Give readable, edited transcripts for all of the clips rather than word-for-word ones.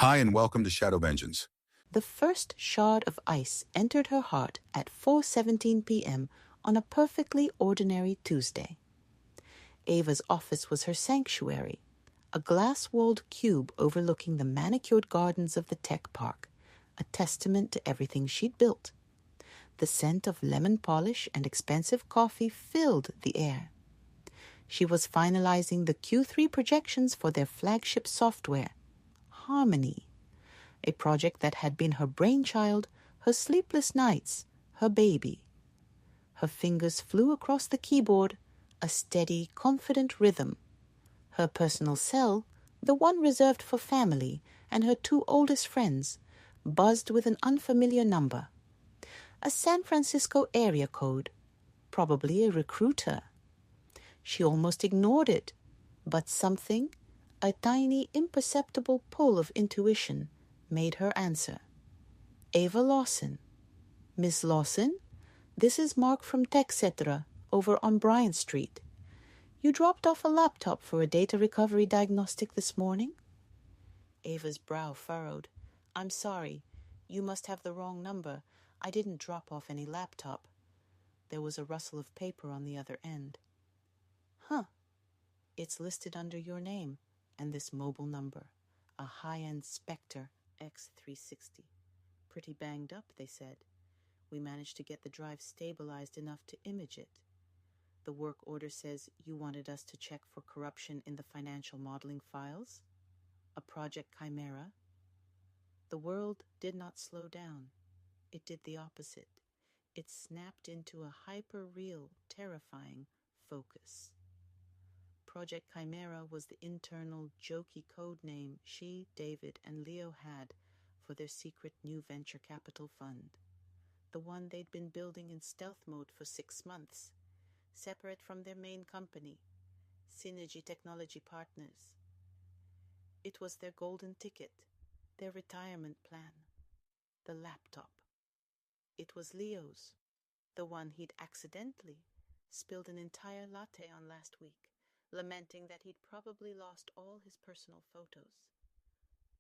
Hi and welcome to Shadow Vengeance. The first shard of ice entered her heart at 4:17 p.m. on a perfectly ordinary Tuesday. Ava's office was her sanctuary, a glass-walled cube overlooking the manicured gardens of the tech park, a testament to everything she'd built. The scent of lemon polish and expensive coffee filled the air. She was finalizing the Q3 projections for their flagship software, Harmony, a project that had been her brainchild, her sleepless nights, her baby. Her fingers flew across the keyboard, a steady, confident rhythm. Her personal cell, the one reserved for family and her two oldest friends, buzzed with an unfamiliar number. A San Francisco area code, probably a recruiter. She almost ignored it, but something, a tiny, imperceptible pull of intuition, made her answer. Ava Lawson. Miss Lawson, this is Mark from TechCetera over on Bryant Street. You dropped off a laptop for a data recovery diagnostic this morning? Ava's brow furrowed. I'm sorry. You must have the wrong number. I didn't drop off any laptop. There was a rustle of paper on the other end. Huh. It's listed under your name and this mobile number, a high-end Spectre X360. Pretty banged up, they said. We managed to get the drive stabilized enough to image it. The work order says you wanted us to check for corruption in the financial modeling files? A Project Chimera? The world did not slow down. It did the opposite. It snapped into a hyper-real, terrifying focus. Project Chimera was the internal, jokey code name she, David, and Leo had for their secret new venture capital fund. The one they'd been building in stealth mode for 6 months, separate from their main company, Synergy Technology Partners. It was their golden ticket, their retirement plan, the laptop. It was Leo's, the one he'd accidentally spilled an entire latte on last week, lamenting that he'd probably lost all his personal photos.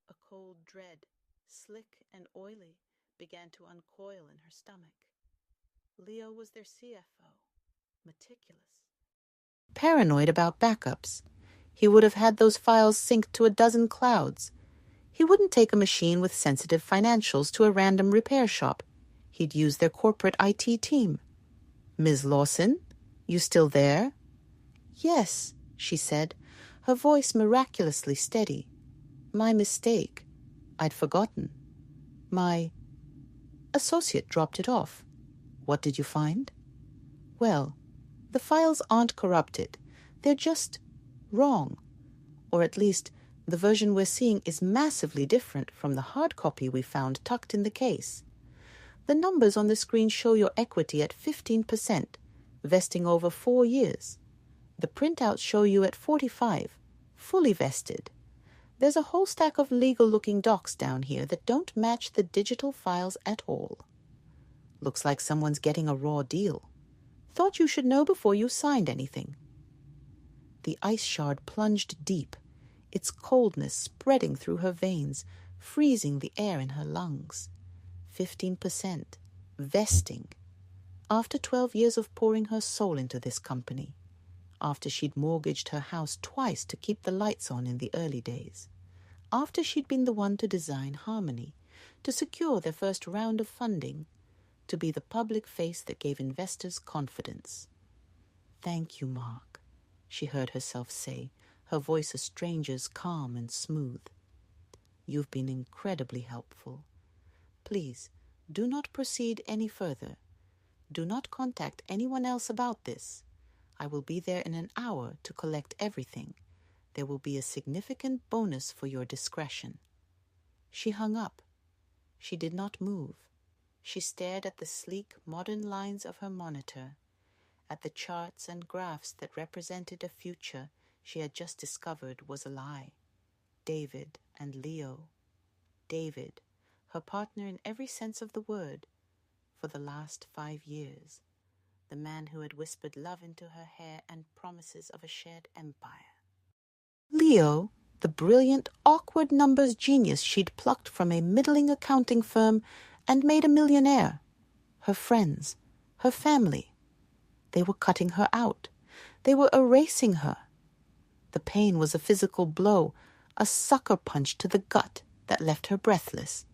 A cold dread, slick and oily, began to uncoil in her stomach. Leo was their CFO, meticulous. Paranoid about backups. He would have had those files synced to a dozen clouds. He wouldn't take a machine with sensitive financials to a random repair shop. He'd use their corporate IT team. Ms. Lawson, you still there? Yes, she said, her voice miraculously steady. My mistake. I'd forgotten. My associate dropped it off. What did you find? Well, the files aren't corrupted. They're just wrong. Or at least, the version we're seeing is massively different from the hard copy we found tucked in the case. The numbers on the screen show your equity at 15%, vesting over 4 years. The printouts show you at 45, fully vested. There's a whole stack of legal-looking docs down here that don't match the digital files at all. Looks like someone's getting a raw deal. Thought you should know before you signed anything. The ice shard plunged deep, its coldness spreading through her veins, freezing the air in her lungs. 15%, vesting. After 12 years of pouring her soul into this company. After she'd mortgaged her house twice to keep the lights on in the early days. After she'd been the one to design Harmony, to secure their first round of funding, to be the public face that gave investors confidence. Thank you, Mark, she heard herself say, her voice a stranger's calm and smooth. You've been incredibly helpful. Please, do not proceed any further. Do not contact anyone else about this. I will be there in an hour to collect everything. There will be a significant bonus for your discretion. She hung up. She did not move. She stared at the sleek, modern lines of her monitor, at the charts and graphs that represented a future she had just discovered was a lie. David and Leo. David, her partner in every sense of the word, for the last 5 years. The man who had whispered love into her hair and promises of a shared empire. Leo, the brilliant, awkward numbers genius she'd plucked from a middling accounting firm and made a millionaire. Her friends, her family. They were cutting her out. They were erasing her. The pain was a physical blow, a sucker punch to the gut that left her breathless.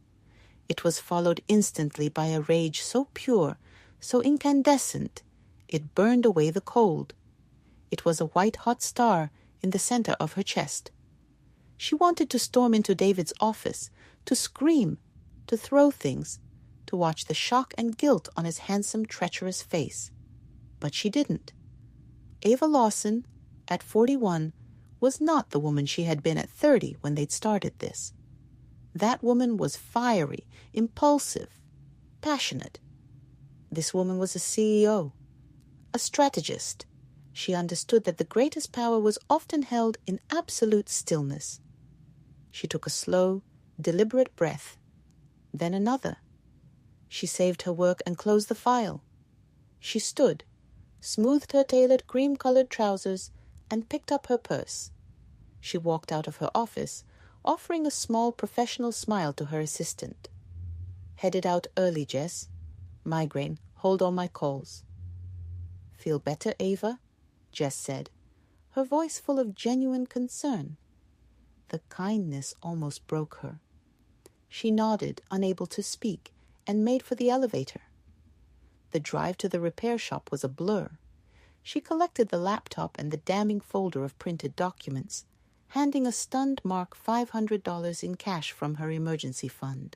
It was followed instantly by a rage so pure, so incandescent, it burned away the cold. It was a white-hot star in the center of her chest. She wanted to storm into David's office, to scream, to throw things, to watch the shock and guilt on his handsome, treacherous face. But she didn't. Ava Lawson, at 41, was not the woman she had been at 30 when they'd started this. That woman was fiery, impulsive, passionate. This woman was a CEO, a strategist. She understood that the greatest power was often held in absolute stillness. She took a slow, deliberate breath, then another. She saved her work and closed the file. She stood, smoothed her tailored cream-colored trousers, and picked up her purse. She walked out of her office, offering a small professional smile to her assistant. "Headed out early, Jess. Migraine. Hold all my calls." "Feel better, Ava?" Jess said, her voice full of genuine concern. The kindness almost broke her. She nodded, unable to speak, and made for the elevator. The drive to the repair shop was a blur. She collected the laptop and the damning folder of printed documents, handing a stunned Mark $500 in cash from her emergency fund.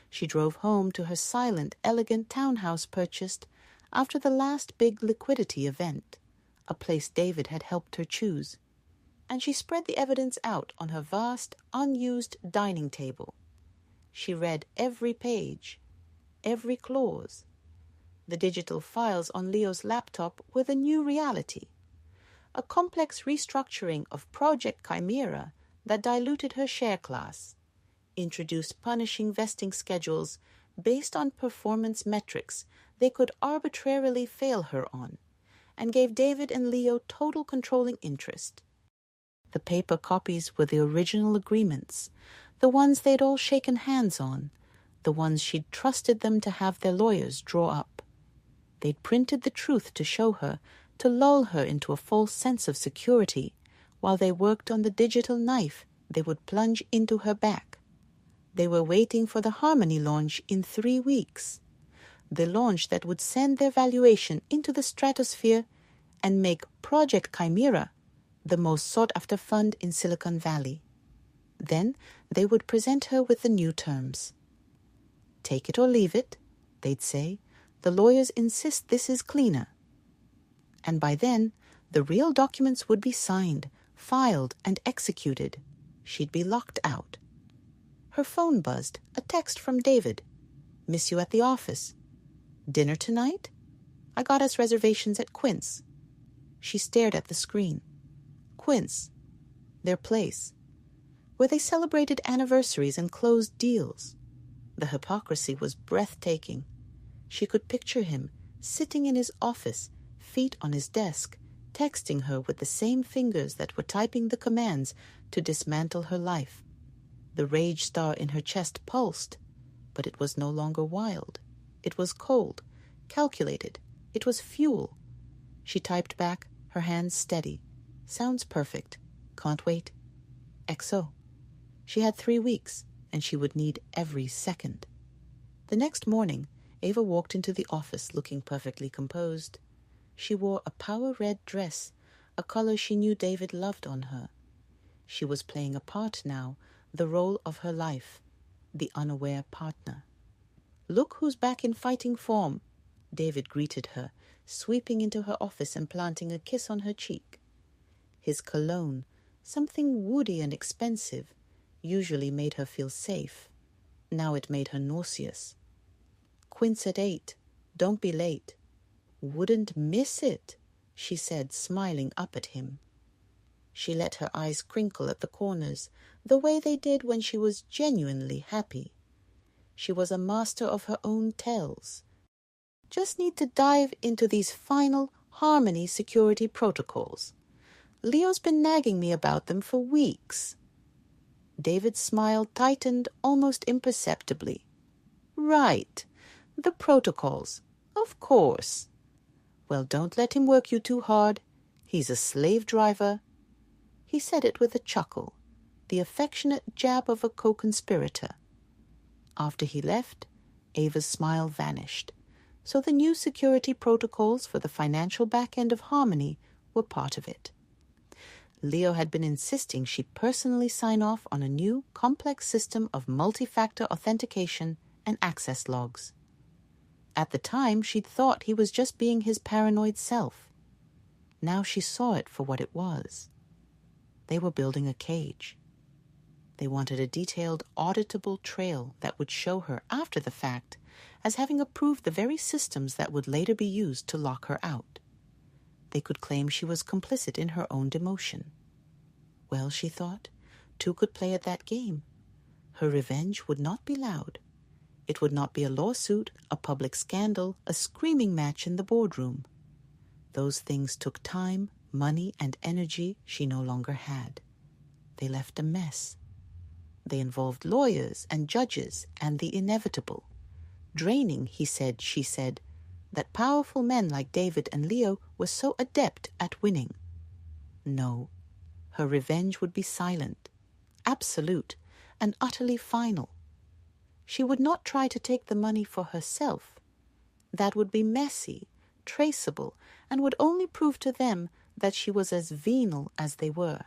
She drove home to her silent, elegant townhouse purchased after the last big liquidity event, a place David had helped her choose, and she spread the evidence out on her vast, unused dining table. She read every page, every clause. The digital files on Leo's laptop were the new reality, a complex restructuring of Project Chimera that diluted her share class, introduced punishing vesting schedules based on performance metrics they could arbitrarily fail her on, and gave David and Leo total controlling interest. The paper copies were the original agreements, the ones they'd all shaken hands on, the ones she'd trusted them to have their lawyers draw up. They'd printed the truth to show her, to lull her into a false sense of security, while they worked on the digital knife they would plunge into her back. They were waiting for the Harmony launch in 3 weeks, the launch that would send their valuation into the stratosphere and make Project Chimera the most sought-after fund in Silicon Valley. Then they would present her with the new terms. "Take it or leave it," they'd say. "The lawyers insist this is cleaner." And by then, the real documents would be signed, filed, and executed. She'd be locked out. Her phone buzzed, a text from David. "Miss you at the office. Dinner tonight? I got us reservations at Quince." She stared at the screen. Quince, their place, where they celebrated anniversaries and closed deals. The hypocrisy was breathtaking. She could picture him, sitting in his office, feet on his desk, texting her with the same fingers that were typing the commands to dismantle her life. The rage star in her chest pulsed, but it was no longer wild. It was cold, calculated. It was fuel. She typed back, her hands steady. "Sounds perfect. Can't wait. XO." She had 3 weeks, and she would need every second. The next morning, Ava walked into the office looking perfectly composed. She wore a power red dress, a color she knew David loved on her. She was playing a part now, the role of her life, the unaware partner. "Look who's back in fighting form," David greeted her, sweeping into her office and planting a kiss on her cheek. His cologne, something woody and expensive, usually made her feel safe. Now it made her nauseous. "Quince at 8. Don't be late." "Wouldn't miss it," she said, smiling up at him. She let her eyes crinkle at the corners, the way they did when she was genuinely happy. She was a master of her own tells. Just need to dive into these final Harmony security protocols. Leo's been nagging me about them for weeks. David's smile tightened almost imperceptibly. Right. The protocols. Of course. Well, don't let him work you too hard. He's a slave driver. He said it with a chuckle, the affectionate jab of a co-conspirator. After he left, Ava's smile vanished, so the new security protocols for the financial back end of Harmony were part of it. Leo had been insisting she personally sign off on a new, complex system of multi-factor authentication and access logs. At the time, she'd thought he was just being his paranoid self. Now she saw it for what it was. They were building a cage. They wanted a detailed, auditable trail that would show her after the fact as having approved the very systems that would later be used to lock her out. They could claim she was complicit in her own demotion. Well, she thought, two could play at that game. Her revenge would not be loud. It would not be a lawsuit, a public scandal, a screaming match in the boardroom. Those things took time, money, and energy she no longer had. They left a mess. They involved lawyers and judges and the inevitable. Draining, he said, she said, that powerful men like David and Leo were so adept at winning. No, her revenge would be silent, absolute, and utterly final. She would not try to take the money for herself. That would be messy, traceable, and would only prove to them that she was as venal as they were.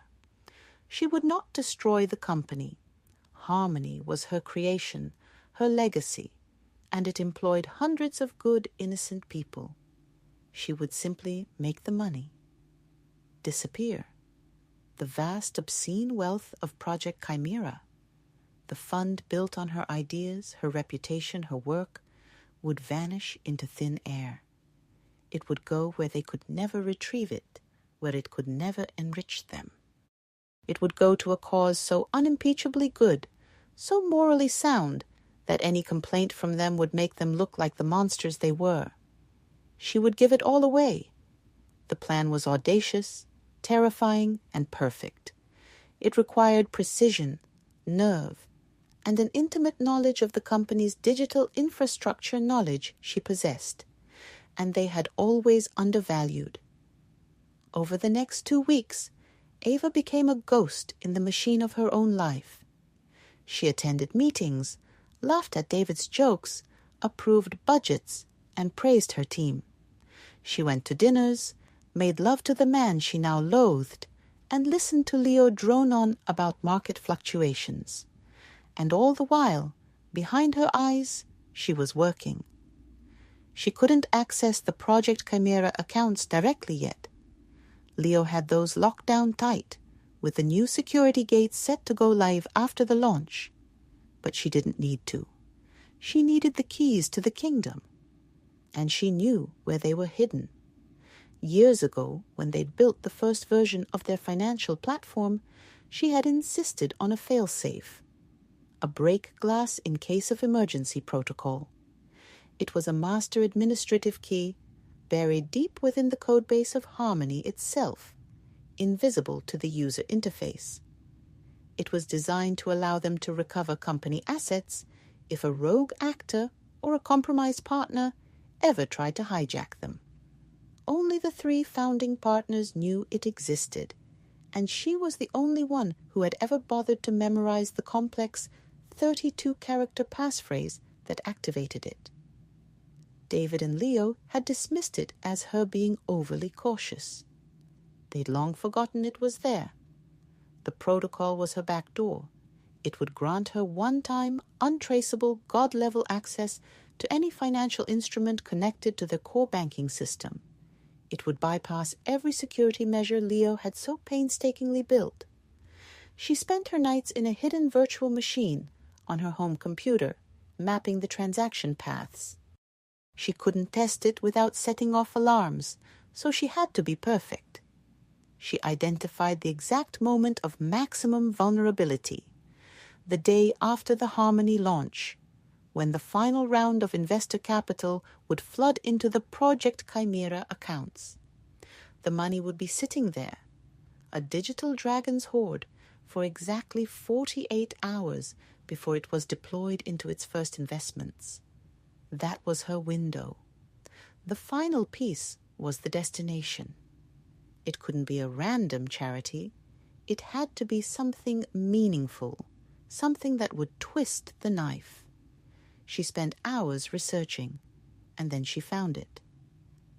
She would not destroy the company. Harmony was her creation, her legacy, and it employed hundreds of good, innocent people. She would simply make the money disappear. The vast, obscene wealth of Project Chimera, the fund built on her ideas, her reputation, her work, would vanish into thin air. It would go where they could never retrieve it, where it could never enrich them. It would go to a cause so unimpeachably good, so morally sound, that any complaint from them would make them look like the monsters they were. She would give it all away. The plan was audacious, terrifying, and perfect. It required precision, nerve, and an intimate knowledge of the company's digital infrastructure knowledge she possessed, and they had always undervalued. Over the next 2 weeks, Ava became a ghost in the machine of her own life. She attended meetings, laughed at David's jokes, approved budgets, and praised her team. She went to dinners, made love to the man she now loathed, and listened to Leo drone on about market fluctuations. And all the while, behind her eyes, she was working. She couldn't access the Project Chimera accounts directly yet. Leo had those locked down tight, with the new security gates set to go live after the launch. But she didn't need to. She needed the keys to the kingdom. And she knew where they were hidden. Years ago, when they'd built the first version of their financial platform, she had insisted on a fail-safe, a break glass in case of emergency protocol. It was a master administrative key buried deep within the codebase of Harmony itself, invisible to the user interface. It was designed to allow them to recover company assets if a rogue actor or a compromised partner ever tried to hijack them. Only the 3 founding partners knew it existed, and she was the only one who had ever bothered to memorize the complex 32-character passphrase that activated it. David and Leo had dismissed it as her being overly cautious. They'd long forgotten it was there. The protocol was her back door. It would grant her one-time, untraceable, God-level access to any financial instrument connected to their core banking system. It would bypass every security measure Leo had so painstakingly built. She spent her nights in a hidden virtual machine on her home computer, mapping the transaction paths. She couldn't test it without setting off alarms, so she had to be perfect. She identified the exact moment of maximum vulnerability, the day after the Harmony launch, when the final round of investor capital would flood into the Project Chimera accounts. The money would be sitting there, a digital dragon's hoard, for exactly 48 hours before it was deployed into its first investments. That was her window. The final piece was the destination. It couldn't be a random charity. It had to be something meaningful, something that would twist the knife. She spent hours researching, and then she found it.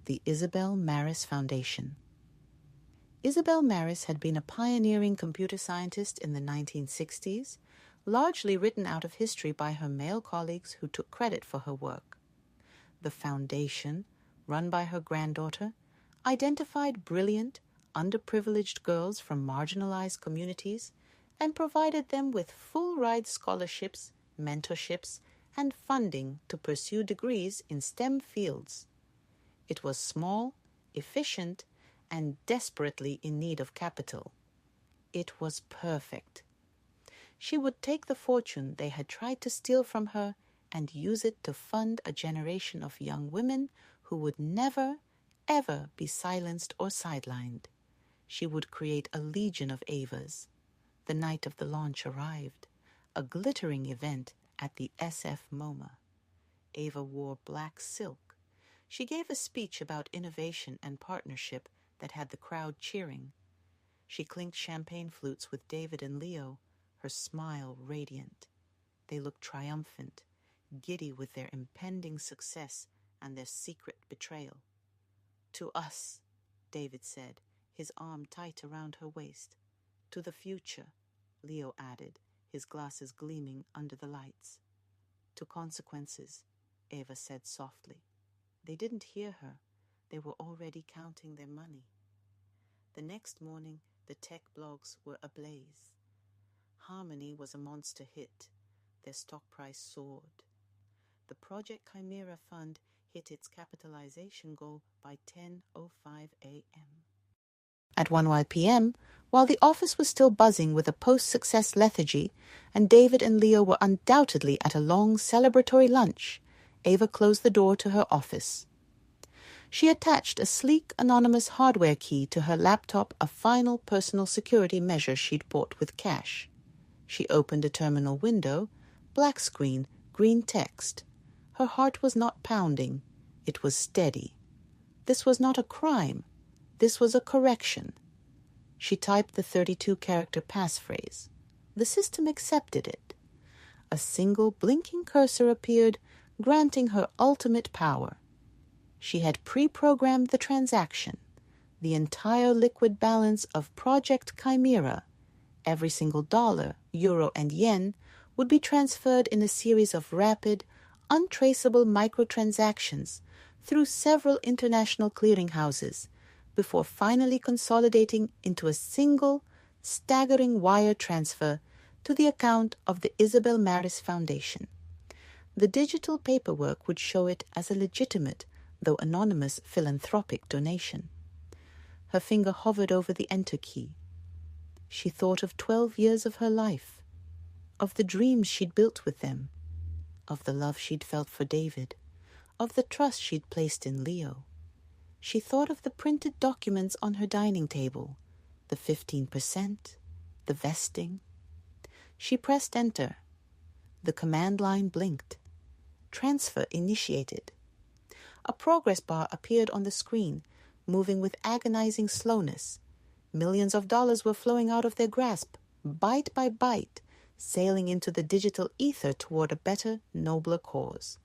The Isabel Maris Foundation. Isabel Maris had been a pioneering computer scientist in the 1960s, largely written out of history by her male colleagues who took credit for her work. The foundation, run by her granddaughter, identified brilliant, underprivileged girls from marginalized communities and provided them with full-ride scholarships, mentorships, and funding to pursue degrees in STEM fields. It was small, efficient, and desperately in need of capital. It was perfect. She would take the fortune they had tried to steal from her and use it to fund a generation of young women who would never, ever be silenced or sidelined. She would create a legion of Avas. The night of the launch arrived, a glittering event at the SF MoMA. Ava wore black silk. She gave a speech about innovation and partnership that had the crowd cheering. She clinked champagne flutes with David and Leo, her smile radiant. They looked triumphant, giddy with their impending success and their secret betrayal. "To us," David said, his arm tight around her waist. "To the future," Leo added, his glasses gleaming under the lights. "To consequences," Ava said softly. They didn't hear her. They were already counting their money. The next morning, the tech blogs were ablaze. Harmony was a monster hit. Their stock price soared. The Project Chimera Fund hit its capitalization goal by 10:05 a.m. At 1 p.m., while the office was still buzzing with a post-success lethargy, and David and Leo were undoubtedly at a long celebratory lunch, Ava closed the door to her office. She attached a sleek, anonymous hardware key to her laptop, a final personal security measure she'd bought with cash. She opened a terminal window, black screen, green text. Her heart was not pounding. It was steady. This was not a crime. This was a correction. She typed the 32-character passphrase. The system accepted it. A single blinking cursor appeared, granting her ultimate power. She had pre-programmed the transaction, the entire liquid balance of Project Chimera. Every single dollar, euro, and yen would be transferred in a series of rapid, untraceable microtransactions through several international clearinghouses before finally consolidating into a single, staggering wire transfer to the account of the Isabel Maris Foundation. The digital paperwork would show it as a legitimate, though anonymous, philanthropic donation. Her finger hovered over the enter key. She thought of 12 years of her life, of the dreams she'd built with them, of the love she'd felt for David, of the trust she'd placed in Leo. She thought of the printed documents on her dining table, the 15%, the vesting. She pressed enter. The command line blinked. Transfer initiated. A progress bar appeared on the screen, moving with agonizing slowness. Millions of dollars were flowing out of their grasp, bite by bite, sailing into the digital ether toward a better, nobler cause.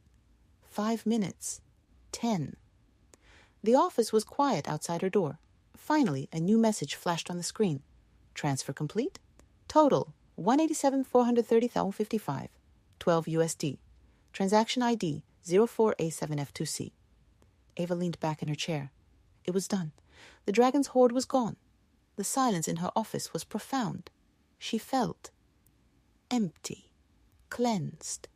5 minutes. 10. The office was quiet outside her door. Finally, a new message flashed on the screen. Transfer complete. Total, $187,430,55. 12 USD. Transaction ID, 04A7F2C. Ava leaned back in her chair. It was done. The dragon's hoard was gone. The silence in her office was profound. She felt empty, cleansed.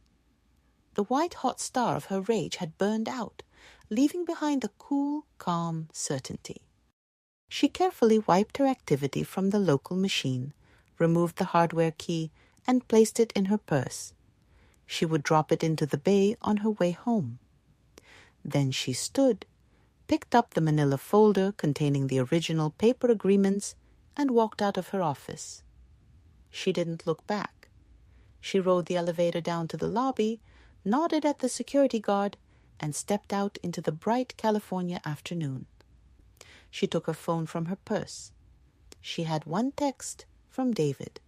The white-hot star of her rage had burned out, leaving behind a cool, calm certainty. She carefully wiped her activity from the local machine, removed the hardware key, and placed it in her purse. She would drop it into the bay on her way home. Then she stood, picked up the manila folder containing the original paper agreements, and walked out of her office. She didn't look back. She rode the elevator down to the lobby, nodded at the security guard, and stepped out into the bright California afternoon. She took her phone from her purse. She had one text from David.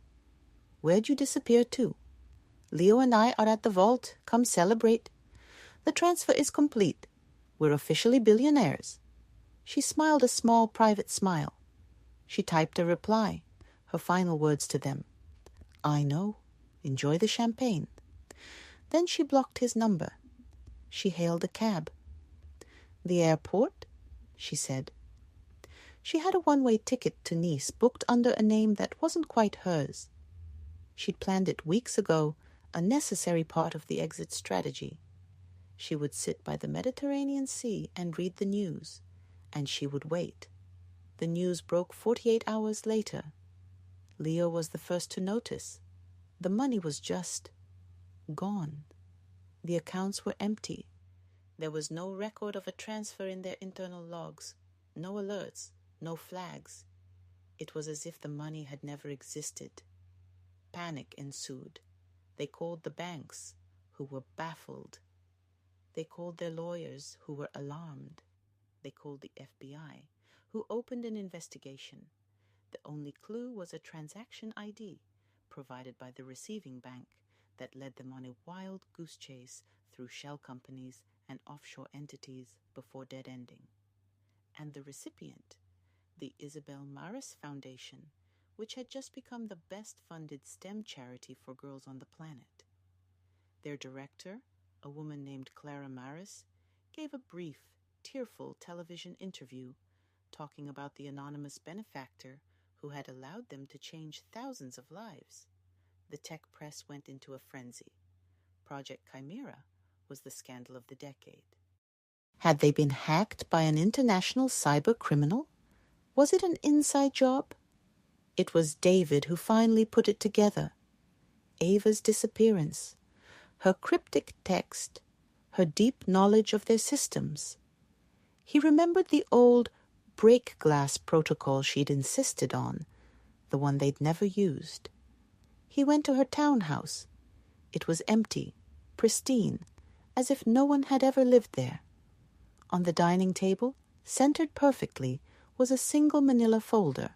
"Where'd you disappear to? Leo and I are at the vault. Come celebrate. The transfer is complete. We're officially billionaires." She smiled a small private smile. She typed a reply, her final words to them. "I know. Enjoy the champagne." Then she blocked his number. She hailed a cab. "The airport?" she said. She had a one-way ticket to Nice booked under a name that wasn't quite hers. She'd planned it weeks ago, a necessary part of the exit strategy. She would sit by the Mediterranean Sea and read the news, and she would wait. The news broke 48 hours later. Leo was the first to notice. The money was just gone. The accounts were empty. There was no record of a transfer in their internal logs, no alerts, no flags. It was as if the money had never existed. Panic ensued. They called the banks, who were baffled. They called their lawyers, who were alarmed. They called the FBI, who opened an investigation. The only clue was a transaction ID provided by the receiving bank that led them on a wild goose chase through shell companies and offshore entities before dead-ending. And the recipient, the Isabel Maris Foundation, which had just become the best-funded STEM charity for girls on the planet. Their director, a woman named Clara Maris, gave a brief, tearful television interview talking about the anonymous benefactor who had allowed them to change thousands of lives. The tech press went into a frenzy. Project Chimera was the scandal of the decade. Had they been hacked by an international cyber criminal? Was it an inside job? It was David who finally put it together. Ava's disappearance, her cryptic text, her deep knowledge of their systems. He remembered the old break glass protocol she'd insisted on, the one they'd never used. He went to her townhouse. It was empty, pristine, as if no one had ever lived there. On the dining table, centered perfectly, was a single manila folder.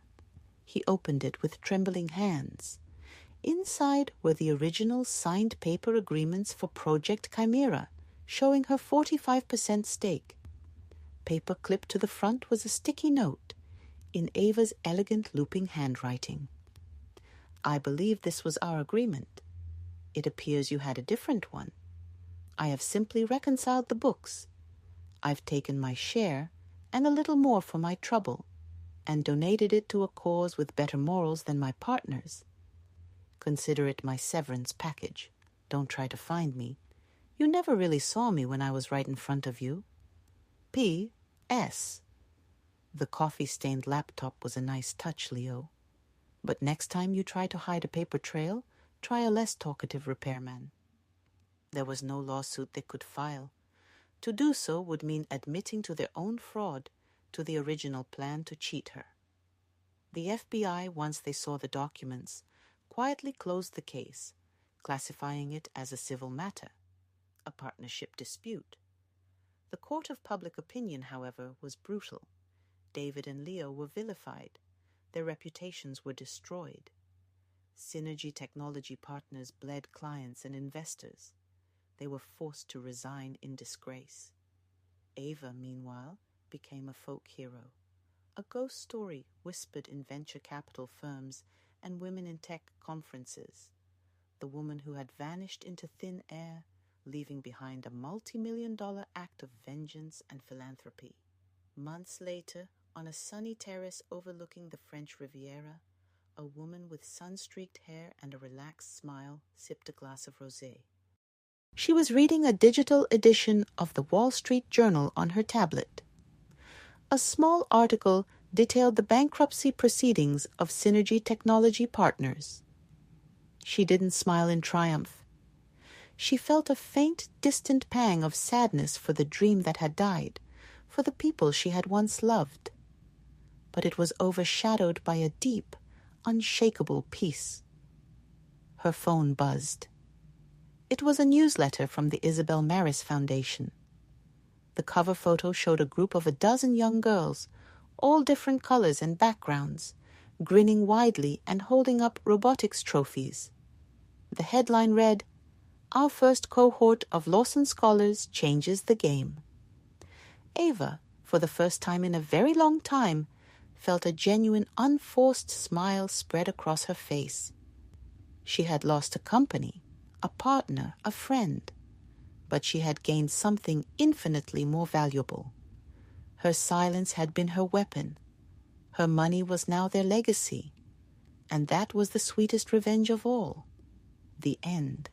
He opened it with trembling hands. Inside were the original signed paper agreements for Project Chimera, showing her 45% stake. Paper clipped to the front was a sticky note in Ava's elegant looping handwriting. "I believe this was our agreement. It appears you had a different one. I have simply reconciled the books. I've taken my share and a little more for my trouble, and donated it to a cause with better morals than my partner's. Consider it my severance package. Don't try to find me. You never really saw me when I was right in front of you. P.S. The coffee-stained laptop was a nice touch, Leo. But next time you try to hide a paper trail, try a less talkative repairman." There was no lawsuit they could file. To do so would mean admitting to their own fraud, to the original plan to cheat her. The FBI, once they saw the documents, quietly closed the case, classifying it as a civil matter, a partnership dispute. The court of public opinion, however, was brutal. David and Leo were vilified. Their reputations were destroyed. Synergy Technology Partners bled clients and investors. They were forced to resign in disgrace. Ava, meanwhile, became a folk hero, a ghost story whispered in venture capital firms and women in tech conferences. The woman who had vanished into thin air, leaving behind a multi-million-dollar act of vengeance and philanthropy. Months later, on a sunny terrace overlooking the French Riviera, a woman with sun-streaked hair and a relaxed smile sipped a glass of rosé. She was reading a digital edition of the Wall Street Journal on her tablet. A small article detailed the bankruptcy proceedings of Synergy Technology Partners. She didn't smile in triumph. She felt a faint, distant pang of sadness for the dream that had died, for the people she had once loved. but it was overshadowed by a deep, unshakable peace. Her phone buzzed. It was a newsletter from the Isabel Maris Foundation. The cover photo showed a group of 12 young girls, all different colors and backgrounds, grinning widely and holding up robotics trophies. The headline read, "Our first cohort of Lawson scholars changes the game." Ava, for the first time in a very long time, felt a genuine unforced smile spread across her face. She had lost a company, a partner, a friend, but she had gained something infinitely more valuable. Her silence had been her weapon. Her money was now their legacy. And that was the sweetest revenge of all, the end.